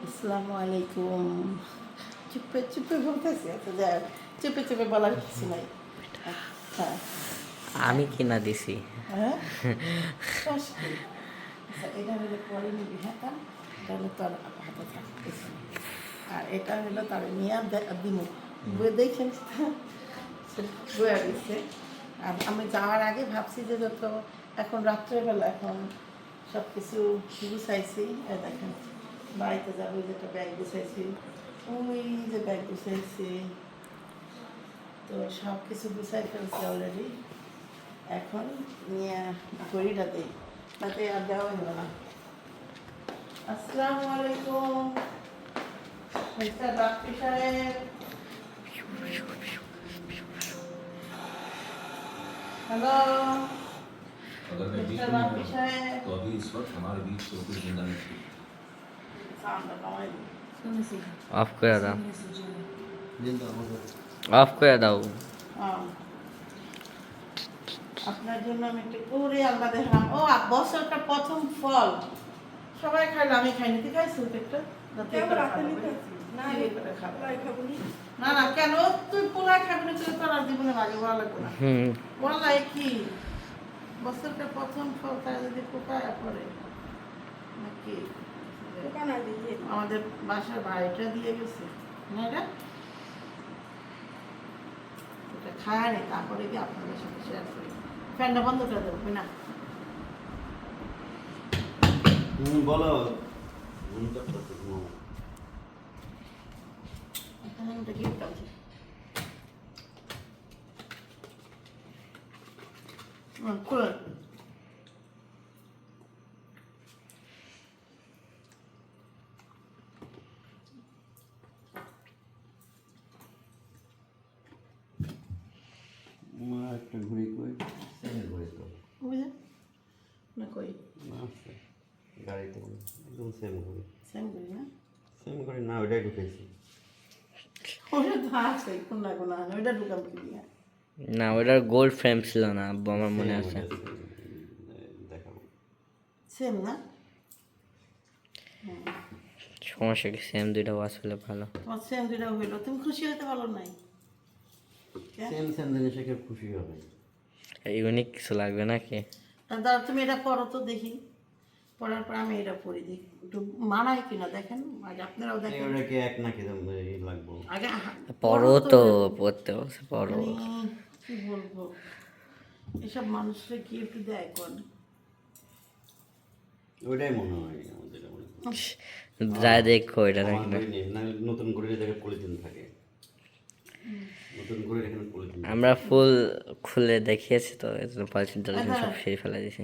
আসসালামু আলাইকুম। চুপে চুপে বলতেছি, আচ্ছা যাই হোক, চুপে চুপে বলার কিছু নাই। আচ্ছা আমি কিনা দিছি। হ্যাঁ শ্বাস কি? আচ্ছা এটা হলো পরে নিবি, হ্যাঁ তা এটা হলো তোর হাতে থাকতেছে, আর এটা হলো তার নিয়ে দিমু বই দেখছেন বয়ে দিচ্ছে। আর আমি যাওয়ার আগে ভাবছি যে যত এখন রাত্রেবেলা এখন সব কিছু গুছাইছি, দেখেন বাড়িতে যাবো, যেটা ব্যাগ গুছাইছি, ওই যে ব্যাগ গুছাইছি, তো সব কিছু গুছাই ফেলছি অলরেডি। এখন নিয়ে ঘড়িটা দিই, তাতে আর দেওয়া হলো না। আসসালামু আলাইকুম মিস্টার বাপ্পি সাহেব। हेलो अगर मैं बीच मिस्टर में बापी हूँ साहेब। तो अभी इस वक्त हमारे बीच तो कोई जिंदा नहीं है। साउंड कमाई অফ করে দাও, অফ করে দাও। আপনার জন্য আমি একটু করে আল্লাহ দেখলাম। ও বছরটা প্রথম ফল সবাই খাইলো, আমি খাইনি। তুই খাইছিস একটা? না না কেন তুই পোলা খাবি না? তুই তোর আর জীবনে লাগে ভালো লাগবে না। বললা কি বছরটা প্রথম ফল, তাই যদি পোকায় পড়ে নাকি? আমাদের বাসার ভাইটা দিয়ে গেছে না, এটা খায় নি, তারপরে কি আপনাদের সাথে শেয়ার করি। ফ্যানটা বন্ধ করে দেবো না? বলো এখানে একটা গিফট আছে। খুলে একটা ঘুড়ি কই সেম ঘুড়ি তো বুঝে না কই আছে গাড়িতে, একদম সেম ঘুড়ি। সেম করি না, সেম ঘুড়ি না, ওইটাই ঢুকেছি। ওটা তো আছে কোন না কোন ওইটা ঢুকাম কি দিয়ে? না, ওটার গোল্ড ফ্রেম ছিল না, আব্বু আমার মনে আছে। দেখাবো। সেম না? সমস্যা কি, সেম দুইটা ওয়াচ হলে ভালো। তোমার সেম দুইটা হইলো, তুমি খুশি হতে পারো নাই? সেম সেম জিনিসে কেউ খুশি হবে। ইউনিক কিছু লাগবে নাকি? দাদা তুমি এটা পড়ো তো দেখি, পড়ার পর আমি এটা পড়ি দেখি একটু মানায় কিনা দেখেন, আগে আপনারাও দেখেন। ওটা কি এক নাকি লাগবো? আগে পড়ো তো, পড়তে বলছে পড়ো। মানে কি বলবো, এসব মানুষরা কি একটু দেয় কোন? ওইটাই মনে হয় আমাদের যা দেখো এটা নাকি না। নতুন করে দেখে পলিথিন থাকে, নতুন করে এখানে পলিথিন। আমরা ফুল খুলে দেখিয়েছি তো, এজন্য পলিথিন টলিথিন সব সেই ফেলে দিছি।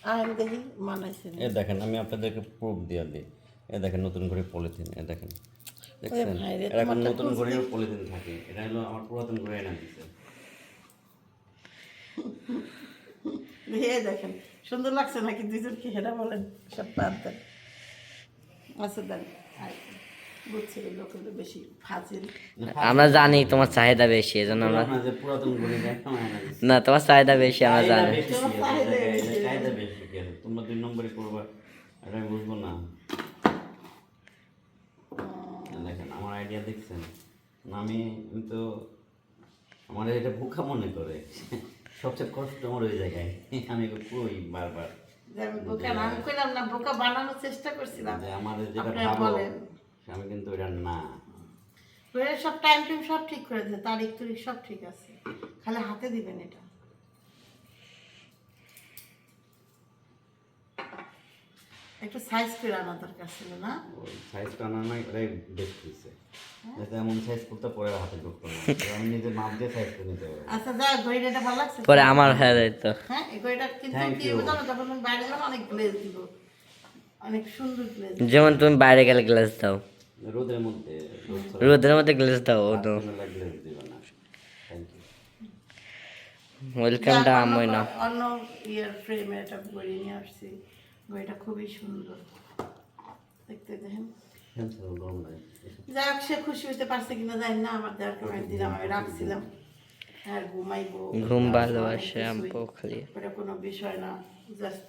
আর আমি দেখি মানাইছে এ দেখেন, আমি আপনাদেরকে প্রুফ দিয়ে দিই। এ দেখেন নতুন করে পলিথিন, এ দেখেন, দেখছেন? ভাই রে, এরকম তোমারটা নতুন খুঁজতে- করে পলিথিন থাকে। এটা হলো আমার পুরাতন করে এনে দিচ্ছে। দেখেন সুন্দর লাগছে নাকি? দুইজন কি হেরা বলেন, সব বাদ দেন। আচ্ছা দেন, বুঝছি লোকের বেশি ফাজিল। আমরা জানি তোমার চাহিদা বেশি, এজন্য আমরা বললাম না যে পুরাতন করে দেখো এনে দিচ্ছে। না, তোমার চাহিদা বেশি আমরা চাহিদা জানি। বেশি তোমার কি আছে? চাহিদা এই বেশি। চাহিদা বেশি কি আছে? তোমরা 2 নম্বরই করবা, এটা আমি বুঝবো না। দেখেন আমার আইডিয়া দেখছেন না? আমি তো আমার এটা বোকা মনে করে। সবচেয়ে কষ্ট আমার ওই জায়গায়। আমি কই বারবার যে আমি বোকা না, আমি কইলাম না, বোকা বানানোর চেষ্টা করছিলাম। যে আমার যেটা আপনারা ভাবো বলেন আমি কিন্তু এটা না। ওরা সব টাইম টাইম সব ঠিক করে দেয়, তারিখ তারিখ সব ঠিক আছে, খালি হাতে দিবেন এটা। একটু সাইজ করে আনা দরকার ছিল না? ওই সাইজটা আনা নাই, ওটাই বেস্ট হয়েছে। যাতে এমন সাইজ করতে পরে হাতে ঢুকতো না। আমি নিজে মাপ দিয়ে সাইজ করে নিতে পারবো। আচ্ছা যা, ঘড়িটা ভালো লাগছে? পরে আমার হয়ে যাইতো। হ্যাঁ এই ঘড়িটা কিন্তু Thank কি you. জানো, যখন আমি বাইরে যাবো অনেক গ্লেজ দিব, অনেক সুন্দর গ্লেজ। যেমন তুমি বাইরে গেলে গ্লাস দাও, রোদের মধ্যে রোদের মধ্যে গ্লাস দাও। ও তো লাগলে দিবে না। Thank you. ওয়েলকামটা আমি না। অন্য ইয়ার ফ্রেমে একটা ঘড়ি নিয়ে আসছি, ঘড়িটা খুবই সুন্দর দেখতে, দেখেন। গরম লাগে। যাই হোক, সে খুশি হইতে পারছে কিনা জানি না, আমার দেওয়ার কারণে দিলাম, আমি রাখছিলাম। হ্যাঁ ঘুমাইবো, ঘুম অনেক ভালোবাসে কিছুই। আম্পু খালি ওটা কোনো বিষয় না, জাস্ট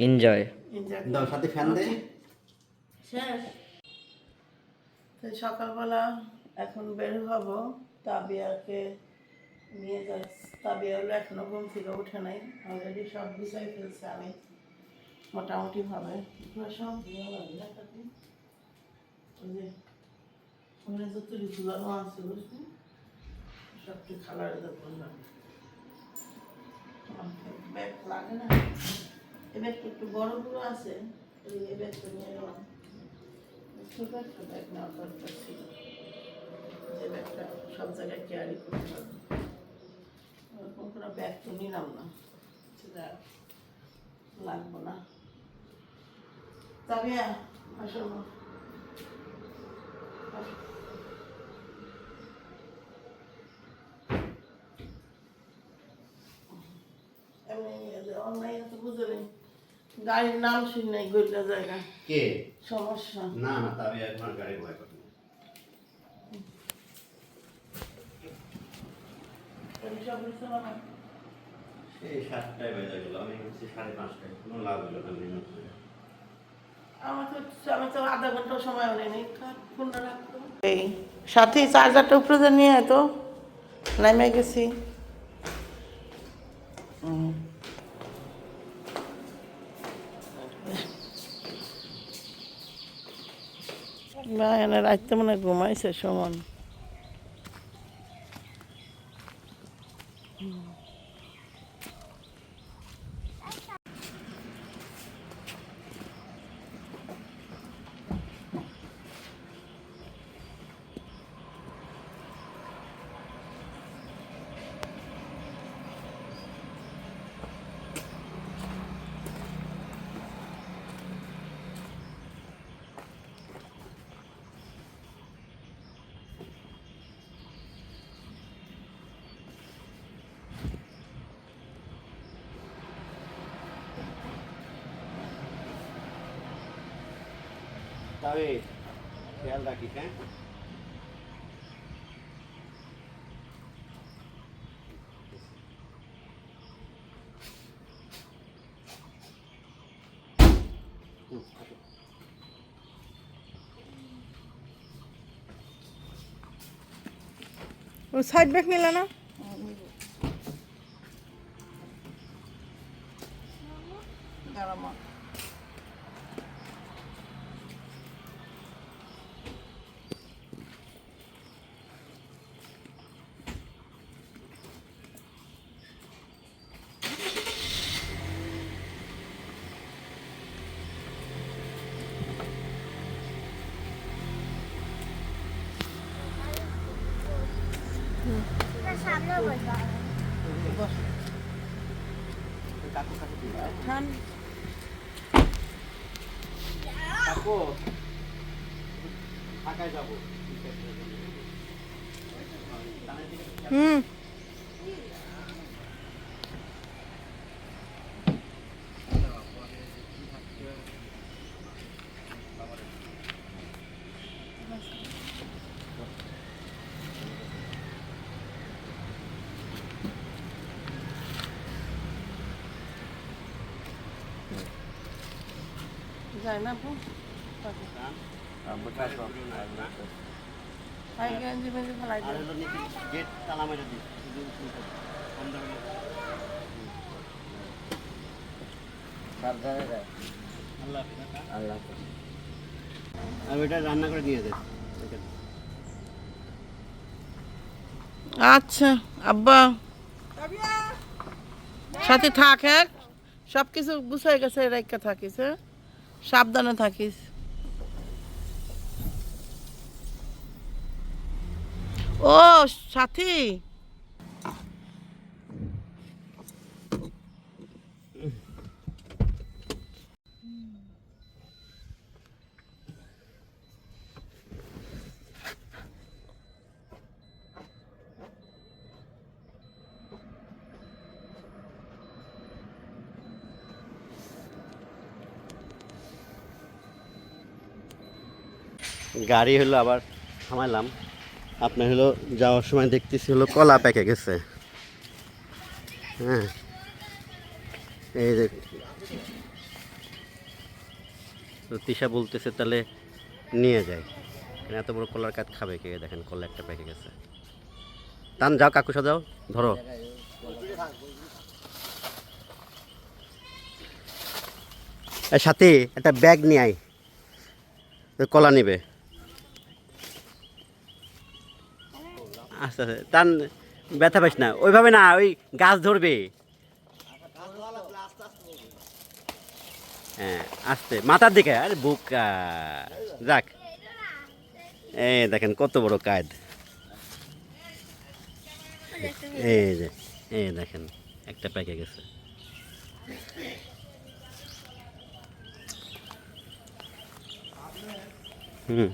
এনজয়। এনজয়। দাও সাথে ফ্যান দে। শেষ। তো সকালবেলা এখন বের হব, তাবিয়াকে নিয়ে যাচ্ছি। তাবিয়া হলো এখনো ঘুম থেকে উঠে নাই, অলরেডি সব গুছাই ফেলছে আমি মোটামুটি ভাবে। সব ভালো লাগে না তাকে, ওই যে ওখানে যত ঝুলানো আছে বুঝলি, সবটি খালার বললাম ব্যাগ লাগে না, এই ব্যাগটা একটু বড় বড় আছে, এই ব্যাগটা নিয়ে গেলাম। ছোট একটা ব্যাগ নেওয়ার দরকার ছিল, যে ব্যাগটা সব জায়গায় ক্যারি করতে পারবো। ওরকম কোনো ব্যাগ তো নিলাম না, সেটা লাগবো না। তবে আসলে অনলাইনে তো বুঝলেন গাড়ির নাম শুনি নাই, গইলা জায়গা কে সমস্যা। না না তবে এখন আর গাড়ি ভয় করে না। সব কিছু না সেই 7টায় বেজে গেল, আমি হচ্ছে 5:30টায়, কোনো লাভ হলো না মেহনত করে। আমার তো আধা ঘন্টা সময় নেই, ফোনটা রাখতো। এই সাথে চার্জারটা উপরে নিয়ে তো নেমে গেছি। না এনে রাখতে মনে হয় ঘুমাইছে সমান। তবে খেয়াল রাখিস, হ্যাঁ? ও সাইড ব্যাগ নিলে না? গারামা কাকু ঢাকায় যাবো। হুম। যায় না আপু, হাই গেঞ্জি মেঞ্জি ফেলাই আর দেয়। হলো নিচে গেট তালা মেরে দিই, কম দামে সাবধানে যায়। আল্লাহ হাফেজ কাকা। আল্লাহ হাফেজ। আর ওইটা রান্না করে নিয়ে দে। আচ্ছা আব্বা সাথে থাক, হ্যাঁ সব কিছু গুছাই গেছে, রেখে থাকিস, হ্যাঁ সাবধানে থাকিস। ও সাথী গাড়ি হলো আবার থামাইলাম, আপনার হলো যাওয়ার সময় দেখতেছি হলো কলা পেকে গেছে। হ্যাঁ এই যে তিশা বলতেছে তাহলে নিয়ে যায়। এত বড় কলার কাঠ খাবে কে? দেখেন কলা একটা পেকে গেছে। টান যাও কাকু সাজাও, ধরো। এর সাথে একটা ব্যাগ নিয়ে আয়, কলা নিবে। আস্তে আস্তে টান, ব্যথা পাইস না ওইভাবে না, ওই গাছ ধরবে। হ্যাঁ আস্তে, মাথার দিকে। আরে বুকা, যাক। এই দেখেন কত বড় কাঠ। এই যে, এই দেখেন একটা পেকে গেছে। হুম,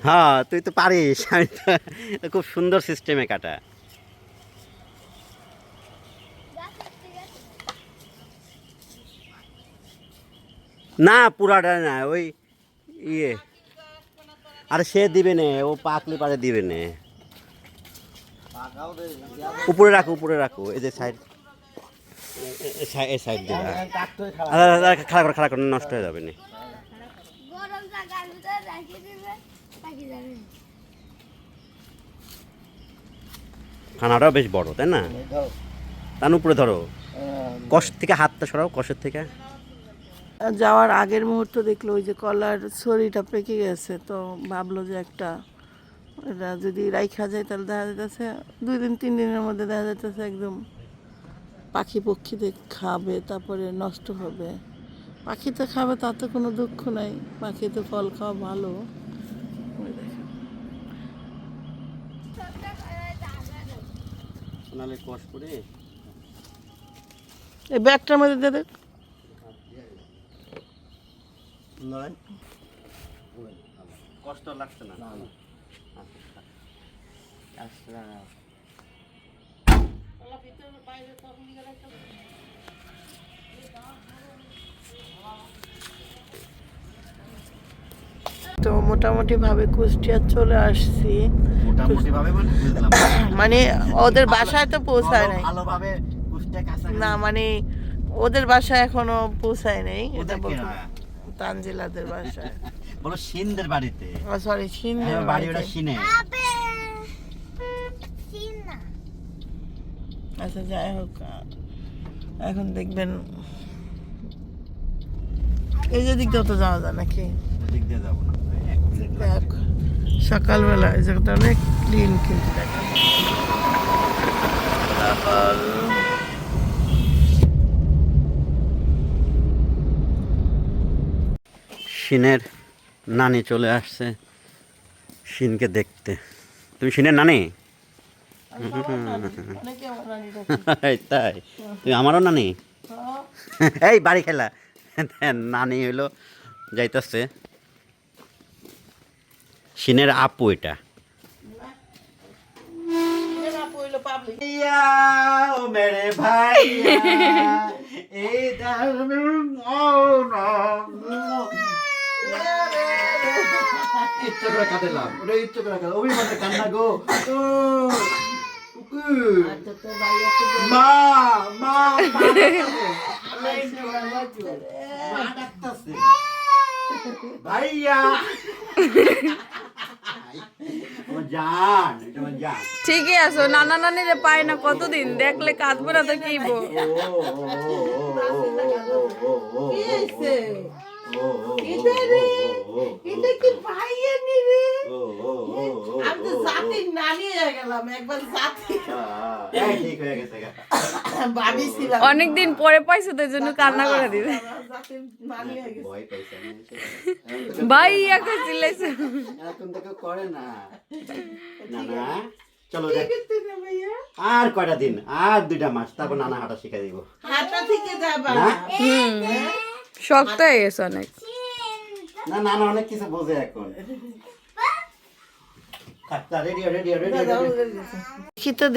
হ্যাঁ তুই তো পারিস। আমি তো খুব সুন্দর সিস্টেমে কাটা। না পুরাটা না, ওই ইয়ে। আরে সে দিবে নে, ও পাকলে পারে দিবে নে। উপরে রাখো, উপরে রাখো। এই যে সাইড, এই সাইড দিয়ে খাড়া করে নষ্ট হয়ে যাবে না। খানাটাও বেশ বড়, তাই না? তার উপরে ধরো, কষ থেকে হাতটা সরাও, কষের থেকে। যাওয়ার আগের মুহূর্ত দেখলো ওই যে কলার ছড়িটা পেকে গেছে, তো ভাবলো যে একটা এটা যদি রাইখা যায় তাহলে দেখা যাইতেছে 2-3 দিনের মধ্যে দেখা যাইতেছে একদম পাখি পক্ষীতে খাবে, তারপরে নষ্ট হবে। পাখিতে খাবে তাতে কোনো দুঃখ নাই, পাখিতে ফল খাওয়া ভালো। ওই দেখেন। সোনালি কষ করে এই ব্যাগটার মধ্যে দিয়ে দেখ। কষ্ট লাগছে না? তো মোটামুটি ভাবে কুষ্টিয়া চলে আসছি। মোটামুটি ভাবে মানে বুঝলাম মানে ওদের বাসায় তো পৌঁছায় নাই ভালোভাবে কুষ্টিয়া কাছে না, মানে ওদের বাসায় এখনো পৌঁছায় নাই। এটা ওদের বলতে কে? তানজিলাদের বাসায়। বলো সিনদের বাড়িতে। সরি, সিনের বাড়ি ওটা সিনে। আচ্ছা যাই হোক, এখন দেখবেন এই যে দিক দিয়ে তো যাওয়া যায় নাকি? ওদিক দিয়ে যাবো না। দেখ সকালবেলা এই জায়গাটা অনেক ক্লিন, কিন্তু দেখা সিনের নানি চলে আসছে সিনকে দেখতে। তুমি সিনের নানি? এই তাই? তুমি আমারও নানি? এই বাড়ি খেলা। নানি হইলো যাইতেছে সিনের আপু। এটা মেরে ভাই ইচ্ছা করে কাটালাম, ওটা ইচ্ছা করে কাটালাম। অভিমানে কান্না গো। মা মা ডাকতেছে ভাইয়া। আমার জান, এটা আমার জান। ঠিকই আছো, নানা নানিরে পায় না কতদিন, দেখলে কাঁদবে না তো কি বল। এটা কি ভাইয়া নিবে? আমি তো জাতির নানি হয়ে গেলাম, একবার জাতি ঠিক হয়ে গেছে। ভাবি ছিলাম, অনেকদিন পরে পাইছো তো, এই জন্য কান্না করে দিবে। জাতির নানি হয়ে গেছে। ভয় পাইছে ভাইয়া কই চিল্লাইছো? এখন থেকে করে না। না না চলো ঠিক আছে না ভাইয়া? আর কয়টা দিন, আর 2টা মাস, তারপর নানা হাঁটা শিখাই দিব। হাঁটা থেকে যাবা না শক্ত হয়ে গেছে অনেক। না নানা অনেক কিছু বোঝে এখন।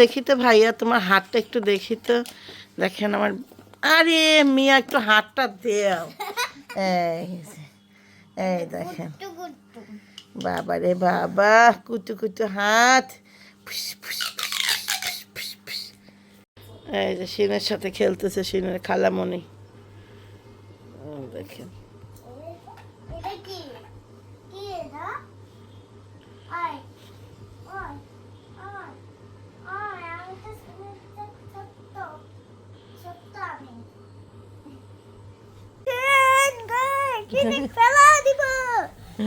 দেখি তো ভাইয়া, তোমার হাতটা একটু দেখি তো। দেখেন আমার, আরে মিয়া একটু হাতটা দেও। এই দেখেন, বাবা রে বাবা, কুটু কুটু হাত। ফুস, ফুস, ফুস, ফুস, ফুস, ফুস। এই যে সিনের সাথে খেলতেছে সিনের খালামণি। দেখেন খেলা দিব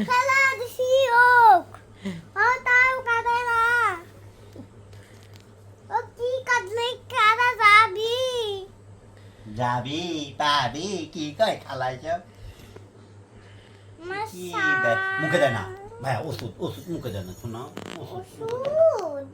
খেলা দিছি ওক ও তাও কাঁদে না ও কি কাঁদলে কারা যাবি যাবি পাবি কি কয় খালাই সব কি মুখে দেয় না ভাই ওষুধ ওষুধ মুখে দেয় না শোনাও ওষুধ ওষুধ